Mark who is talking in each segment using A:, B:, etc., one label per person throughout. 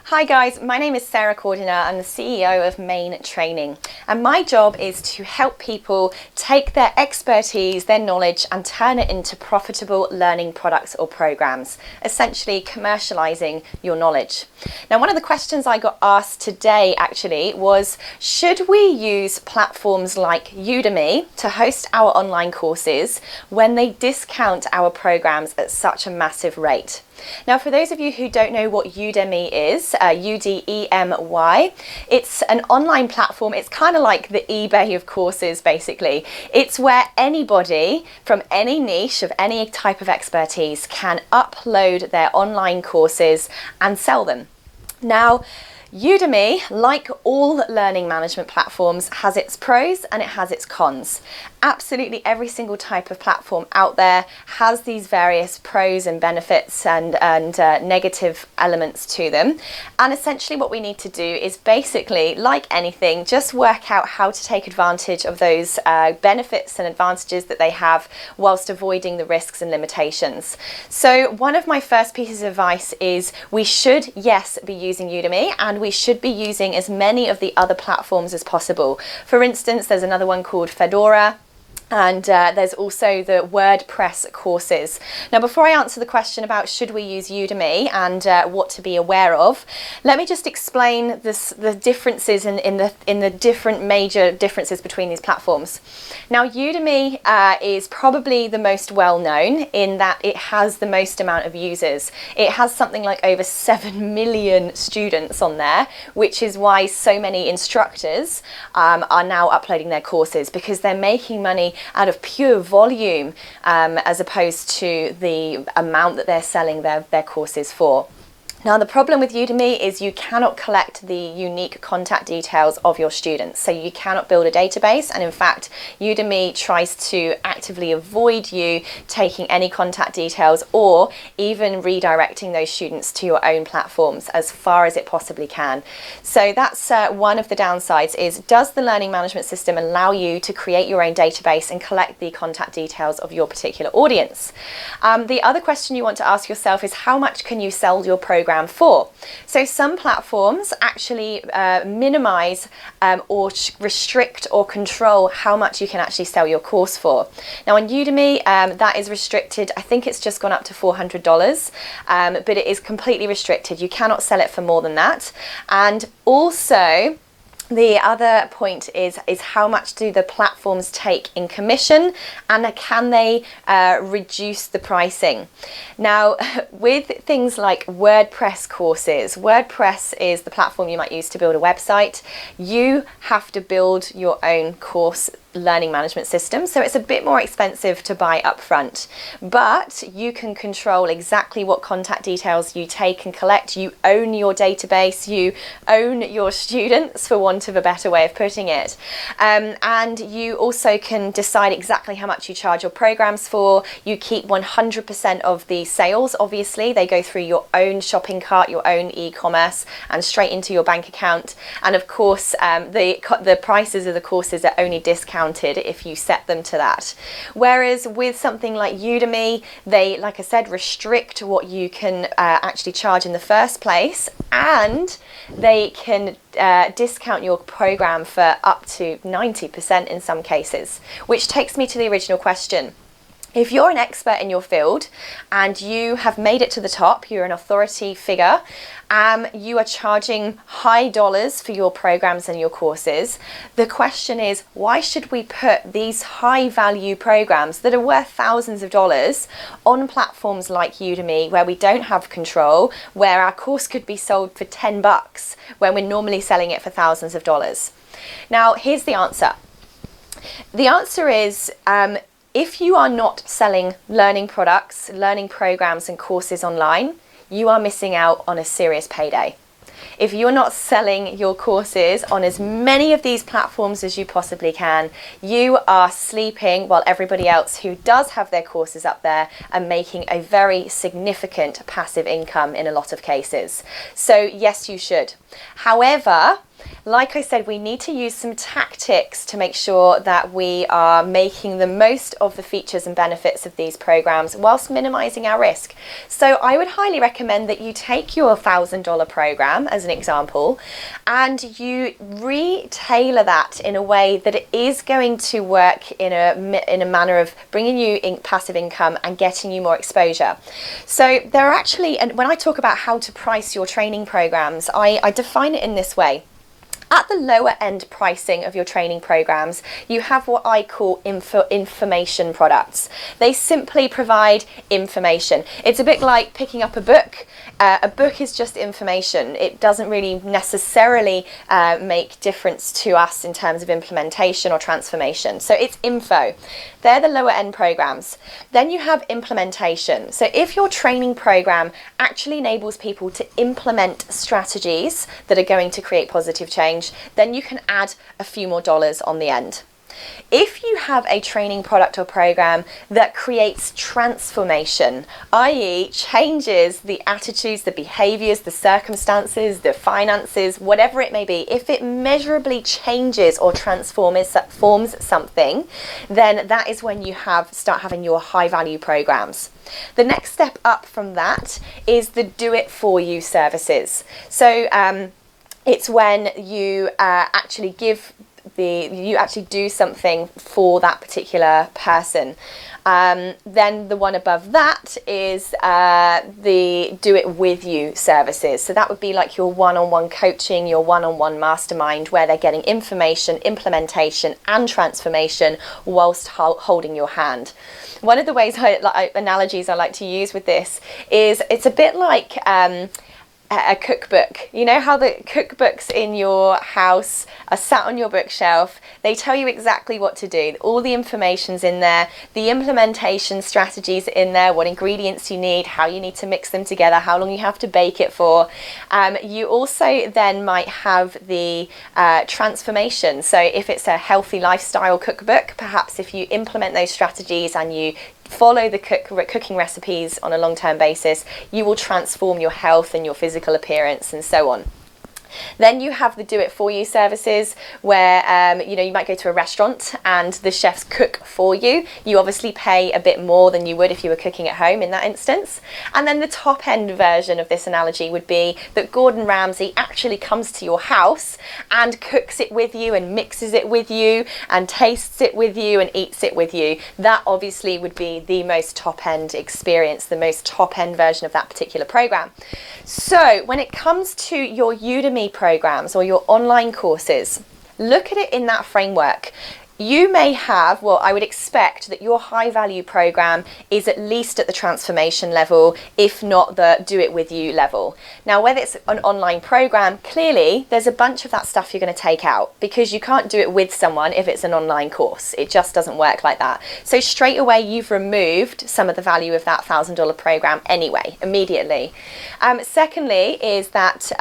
A: Hi guys, my name is Sarah Cordiner. I'm the CEO of MainTraining, and my job is to help people take their expertise, their knowledge, and turn it into profitable learning products or programs, essentially commercializing your knowledge. Now, one of the questions I got asked today actually was, should we use platforms like Udemy to host our online courses when they discount our programs at such a massive rate? Now, for those of you who don't know what Udemy is, Udemy, it's an online platform. It's kind of like the eBay of courses, basically. It's where anybody from any niche of any type of expertise can upload their online courses and sell them. Now, Udemy, like all learning management platforms, has its pros and it has its cons. Absolutely every single type of platform out there has these various pros and benefits and negative elements to them. And essentially what we need to do is basically, like anything, just work out how to take advantage of those benefits and advantages that they have whilst avoiding the risks and limitations. So one of my first pieces of advice is we should, yes, be using Udemy, and we should be using as many of the other platforms as possible. For instance, there's another one called Fedora, and there's also the WordPress courses. Now, before I answer the question about should we use Udemy and what to be aware of, let me just explain the differences in the different major differences between these platforms. Now, Udemy is probably the most well known in that it has the most amount of users. It has something like over 7 million students on there, which is why so many instructors are now uploading their courses, because they're making money out of pure volume as opposed to the amount that they're selling their courses for. Now, the problem with Udemy is you cannot collect the unique contact details of your students. So you cannot build a database. And in fact, Udemy tries to actively avoid you taking any contact details or even redirecting those students to your own platforms as far as it possibly can. So that's one of the downsides is, does the learning management system allow you to create your own database and collect the contact details of your particular audience? The other question you want to ask yourself is, how much can you sell your program for? So some platforms actually minimize or restrict or control how much you can actually sell your course for. Now, on Udemy, that is restricted. I think it's just gone up to $400, but it is completely restricted. You cannot sell it for more than that. And also, the other point is how much do the platforms take in commission, and can they reduce the pricing? Now, with things like WordPress courses, WordPress is the platform you might use to build a website. You have to build your own course learning management system, so it's a bit more expensive to buy upfront, but you can control exactly what contact details you take and collect. You own your database, you own your students, for want of a better way of putting it, and you also can decide exactly how much you charge your programs for. You keep 100% of the sales. Obviously, they go through your own shopping cart, your own e-commerce, and straight into your bank account. And of course, the prices of the courses are only discounted if you set them to that. Whereas with something like Udemy, they, like I said, restrict what you can actually charge in the first place, and they can discount your program for up to 90% in some cases, which takes me to the original question. If you're an expert in your field and you have made it to the top, you're an authority figure, you are charging high dollars for your programs and your courses, the question is, why should we put these high value programs that are worth thousands of dollars on platforms like Udemy, where we don't have control, where our course could be sold for $10 when we're normally selling it for thousands of dollars? Now, here's the answer. The answer is, if you are not selling learning products, learning programs and courses online, you are missing out on a serious payday. If you're not selling your courses on as many of these platforms as you possibly can, you are sleeping while everybody else who does have their courses up there are making a very significant passive income in a lot of cases. So yes, you should. However, Like I said, we need to use some tactics to make sure that we are making the most of the features and benefits of these programs whilst minimizing our risk. So I would highly recommend that you take your $1,000 program as an example and you re-tailor that in a way that it is going to work in a manner of bringing you passive income and getting you more exposure. So there are actually, and when I talk about how to price your training programs, I define it in this way. At the lower end pricing of your training programs, you have what I call information products. They simply provide information. It's a bit like picking up a book. A book is just information. It doesn't really necessarily make difference to us in terms of implementation or transformation. So it's info. They're the lower end programs. Then you have implementation. So if your training program actually enables people to implement strategies that are going to create positive change, then you can add a few more dollars on the end. If you have a training product or program that creates transformation, i.e. changes the attitudes, the behaviors, the circumstances, the finances, whatever it may be, if it measurably changes or forms something, then that is when you start having your high value programs. The next step up from that is the do-it-for-you services. So it's when you actually do something for that particular person. Then the one above that is the do it with you services. So that would be like your one-on-one coaching, your one-on-one mastermind, where they're getting information, implementation and transformation whilst holding your hand. One of the ways analogies I like to use with this is it's a bit like a cookbook. You know how the cookbooks in your house are sat on your bookshelf? They tell you exactly what to do. All the information's in there, the implementation strategies are in there, what ingredients you need, how you need to mix them together, how long you have to bake it for. You also then might have the transformation. So if it's a healthy lifestyle cookbook, perhaps if you implement those strategies and you follow the cooking recipes on a long-term basis, you will transform your health and your physical appearance and so on. Then you have the do-it-for-you services where you might go to a restaurant and the chefs cook for you. You obviously pay a bit more than you would if you were cooking at home in that instance. And then the top end version of this analogy would be that Gordon Ramsay actually comes to your house and cooks it with you and mixes it with you and tastes it with you and eats it with you. That obviously would be the most top end experience, the most top end version of that particular program. So when it comes to your Udemy programs or your online courses, look at it in that framework. You may have, well, I would expect that your high value program is at least at the transformation level, if not the do it with you level. Now, whether it's an online program, clearly there's a bunch of that stuff you're going to take out because you can't do it with someone if it's an online course. It just doesn't work like that. So straight away, you've removed some of the value of that $1,000 program anyway, immediately. Secondly is that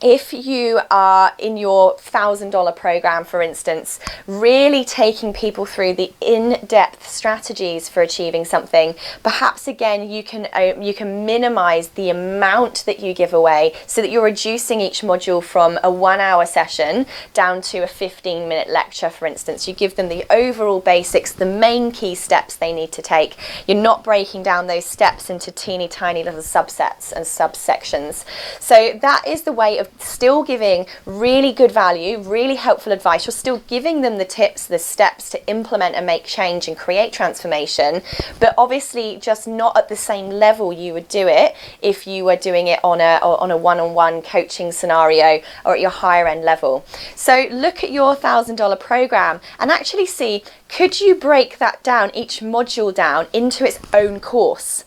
A: if you are in your $1,000 program, for instance, really taking people through the in-depth strategies for achieving something, perhaps again you can minimize the amount that you give away so that you're reducing each module from a 1-hour session down to a 15-minute lecture, for instance. You give them the overall basics, the main key steps they need to take. You're not breaking down those steps into teeny tiny little subsets and subsections. So that is the way of still giving really good value, really helpful advice. You're still giving them the tips, the steps to implement and make change and create transformation, but obviously just not at the same level you would do it if you were doing it on a one-on-one coaching scenario or at your higher end level. So look at your $1,000 program and actually see, could you break that down, each module down, into its own course?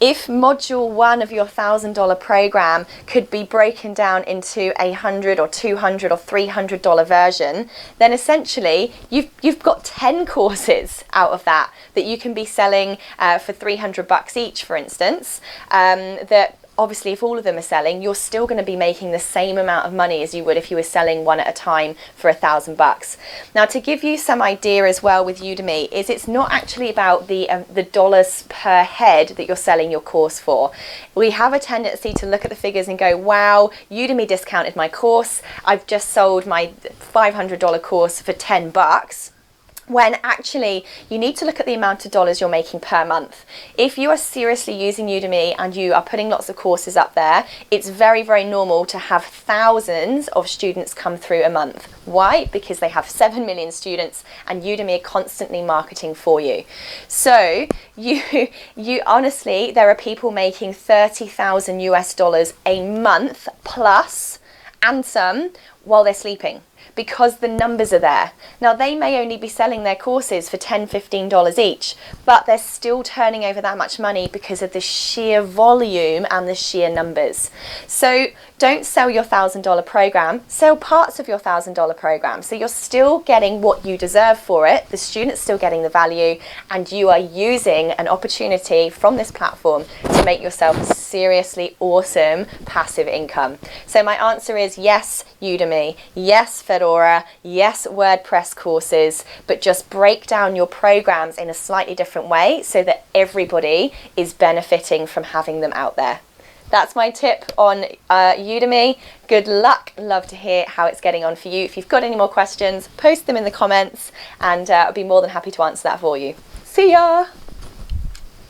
A: If module 1 of your $1,000 program could be broken down into a $100 or $200 or $300 version, then essentially you've got 10 courses out of that you can be selling for $300 each, for instance, that obviously if all of them are selling, you're still going to be making the same amount of money as you would if you were selling one at a time for $1,000. Now, to give you some idea as well with Udemy, is it's not actually about the dollars per head that you're selling your course for. We have a tendency to look at the figures and go, wow, Udemy discounted my course. I've just sold my $500 course for $10. When actually you need to look at the amount of dollars you're making per month. If you are seriously using Udemy and you are putting lots of courses up there, it's very, very normal to have thousands of students come through a month. Why? Because they have 7 million students and Udemy are constantly marketing for you. So you honestly, there are people making 30,000 US dollars a month plus, and some while they're sleeping, because the numbers are there. Now, they may only be selling their courses for $10, $15 each, but they're still turning over that much money because of the sheer volume and the sheer numbers. So don't sell your $1,000 program, sell parts of your $1,000 program. So you're still getting what you deserve for it, the student's still getting the value, and you are using an opportunity from this platform to make yourself a seriously awesome passive income. So my answer is yes, Udemy, yes, Fedora, yes, WordPress courses, but just break down your programs in a slightly different way so that everybody is benefiting from having them out there. That's my tip on Udemy. Good luck. Love to hear how it's getting on for you. If you've got any more questions, post them in the comments and I'll be more than happy to answer that for you. See ya!